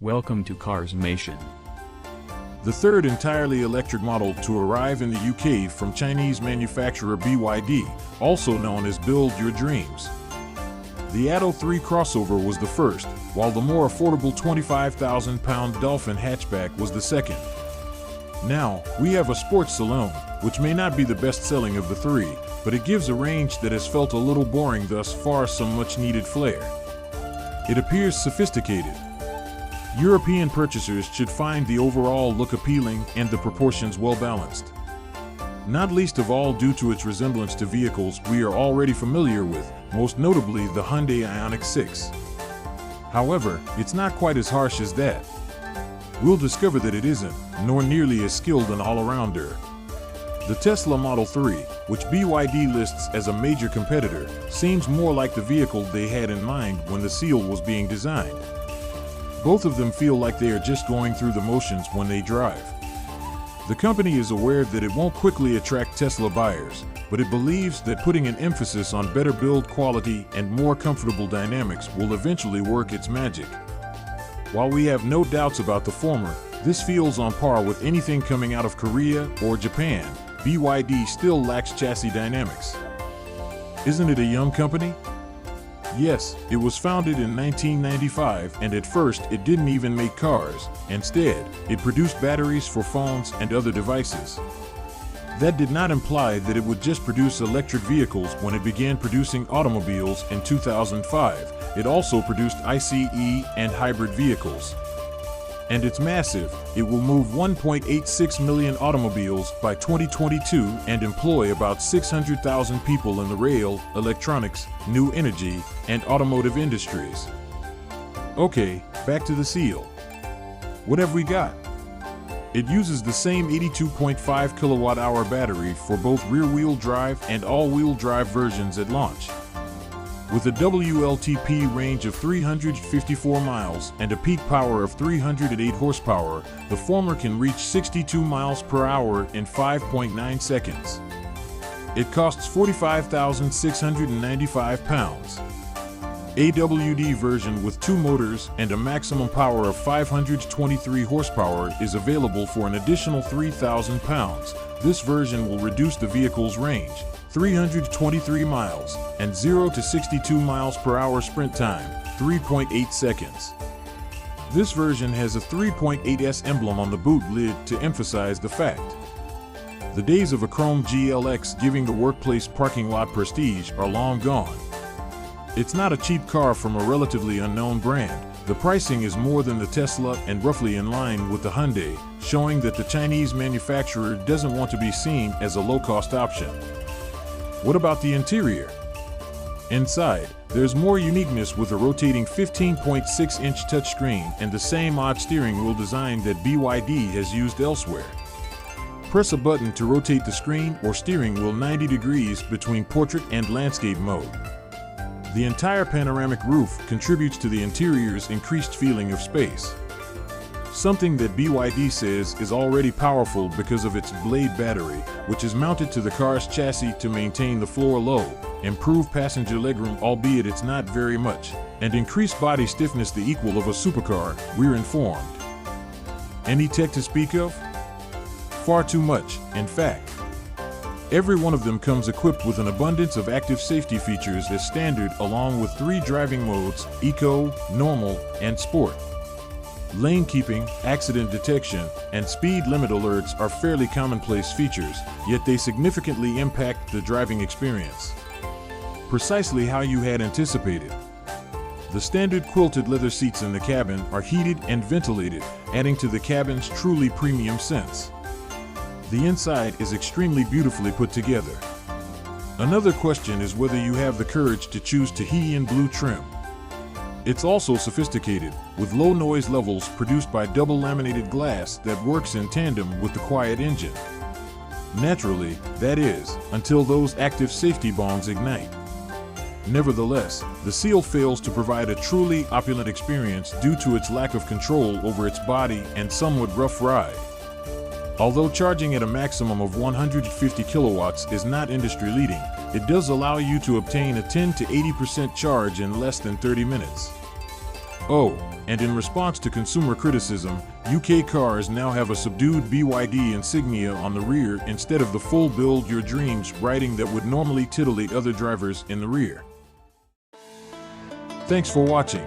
Welcome to CarsMation. The third entirely electric model to arrive in the UK from Chinese manufacturer BYD, also known as Build Your Dreams. The Atto 3 crossover was the first, while the more affordable £25,000 Dolphin hatchback was the second. Now, we have a sports Saloon, which may not be the best-selling of the three, but it gives a range that has felt a little boring, thus far some much-needed flair. It appears sophisticated. European purchasers should find the overall look appealing and the proportions well-balanced. Not least of all due to its resemblance to vehicles we are already familiar with, most notably the Hyundai Ioniq 6. However, it's not quite as harsh as that. We'll discover that it isn't, nor nearly as skilled an all-arounder. The Tesla Model 3, which BYD lists as a major competitor, seems more like the vehicle they had in mind when the Seal was being designed. Both of them feel like they are just going through the motions when they drive. The company is aware that it won't quickly attract Tesla buyers, but it believes that putting an emphasis on better build quality and more comfortable dynamics will eventually work its magic. While we have no doubts about the former, this feels on par with anything coming out of Korea or Japan. BYD still lacks chassis dynamics. Isn't it a young company? Yes, it was founded in 1995, and at first it didn't even make cars. Instead, it produced batteries for phones and other devices. That did not imply that it would just produce electric vehicles when it began producing automobiles in 2005. It also produced ICE and hybrid vehicles. And it's massive. It will move 1.86 million automobiles by 2022 and employ about 600,000 people in the rail, electronics, new energy, and automotive industries. Okay, back to the Seal. What have we got? It uses the same 82.5 kilowatt-hour battery for both rear-wheel drive and all-wheel drive versions at launch. With a WLTP range of 354 miles and a peak power of 308 horsepower, the former can reach 62 miles per hour in 5.9 seconds. It costs £45,695. AWD version with two motors and a maximum power of 523 horsepower is available for an additional £3,000. This version will reduce the vehicle's range, 323 miles, and 0 to 62 miles per hour sprint time, 3.8 seconds. This version has a 3.8S emblem on the boot lid to emphasize the fact. The days of a chrome GLX giving the workplace parking lot prestige are long gone. It's not a cheap car from a relatively unknown brand. The pricing is more than the Tesla and roughly in line with the Hyundai, showing that the Chinese manufacturer doesn't want to be seen as a low-cost option. What about the interior? Inside, there's more uniqueness with a rotating 15.6-inch touchscreen and the same odd steering wheel design that BYD has used elsewhere. Press a button to rotate the screen or steering wheel 90 degrees between portrait and landscape mode. The entire panoramic roof contributes to the interior's increased feeling of space. Something that BYD says is already powerful because of its Blade battery, which is mounted to the car's chassis to maintain the floor low, improve passenger legroom albeit it's not very much, and increase body stiffness the equal of a supercar, we're informed. Any tech to speak of? Far too much, in fact. Every one of them comes equipped with an abundance of active safety features as standard, along with 3 driving modes: Eco, Normal, and Sport. Lane keeping, accident detection, and speed limit alerts are fairly commonplace features, yet they significantly impact the driving experience. Precisely how you had anticipated. The standard quilted leather seats in the cabin are heated and ventilated, adding to the cabin's truly premium sense. The inside is extremely beautifully put together. Another question is whether you have the courage to choose Tahitian blue trim. It's also sophisticated, with low noise levels produced by double laminated glass that works in tandem with the quiet engine. Naturally, that is, until those active safety bonds ignite. Nevertheless, the Seal fails to provide a truly opulent experience due to its lack of control over its body and somewhat rough ride. Although charging at a maximum of 150 kilowatts is not industry-leading, it does allow you to obtain a 10 to 80% charge in less than 30 minutes. Oh, and in response to consumer criticism, UK cars now have a subdued BYD insignia on the rear instead of the full build your dreams writing that would normally titillate other drivers in the rear. Thanks for watching.